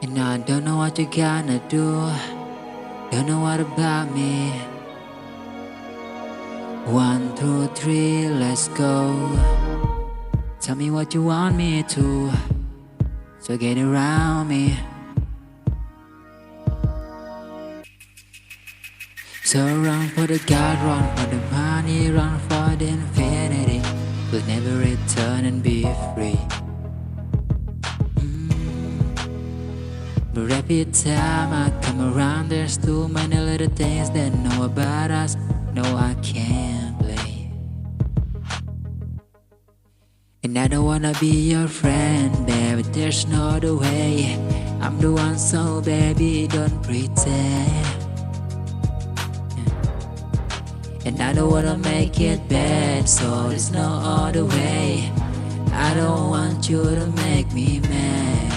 And I don't know what you're gonna do. Don't know what about me. 1, 2, 3, let's go. Tell me what you want me to, so get around me. So run for the God, run for the money, run for the infinity. We'll never return and be free. But every time I come around, there's too many little things that know about us. No, I can't play. And I don't wanna be your friend, baby, there's no other way. I'm the one, so baby, don't pretend. And I don't wanna make it bad, so there's no other way. I don't want you to make me mad.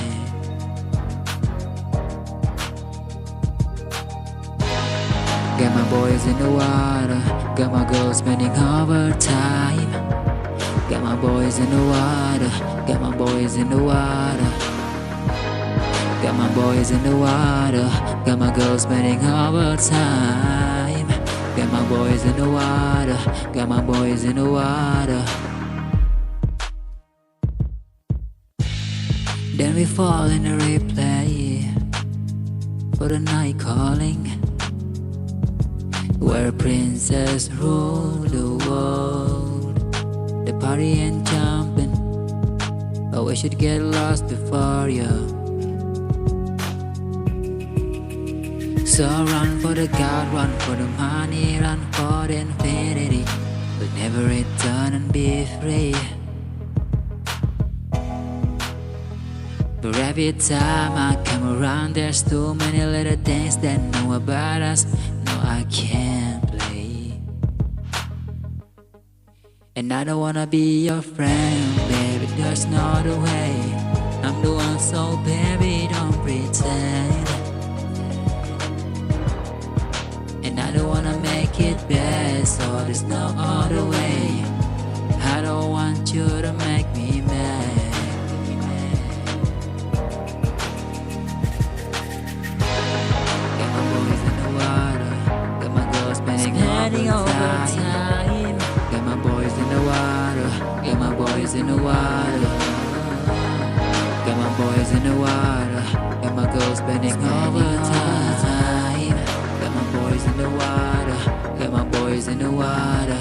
Got my boys in the water, got my girls spending overtime. Got my boys in the water, got my boys in the water. Got my boys in the water, got my girls spending overtime. Got my boys in the water, got my boys in the water. Then we fall in a replay for the night calling, where princess rule the world. The party ain't jumping, but we should get lost before you. So run for the God, run for the money, run for the infinity. We'll never return and be free. But every time I come around, there's too many little things that know about us. No, I can't play. And I don't wanna be your friend, baby, there's no other way. I'm the one, so baby, don't pretend. And I don't wanna make it bad, so there's no other way. I don't want you to make me mad. Got my boys in the water, got my girls spending overtime. Got my boys in the water, got my boys in the water. Got my boys in the water, got my girls spending overtime. Got my boys in the water, got my boys in the water.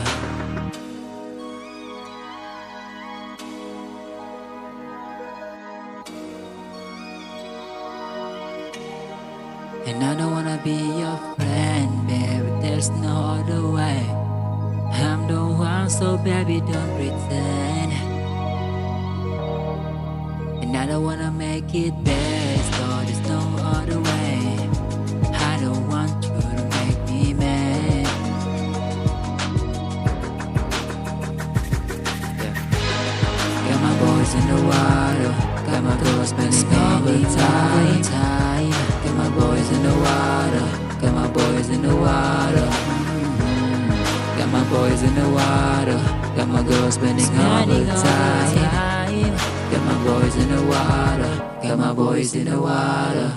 And I don't wanna be your friend, baby, there's no other way. I'm the one, so baby, don't pretend. And I don't wanna make it best, so there's no other way. I don't want you to make me mad. Yeah. Got my boys in the water, got my girls spending overtime. Got my boys in the water, got my boys in the water. Got my boys in the water, got my girls spending overtime. Got my boys in the water, got my boys in the water.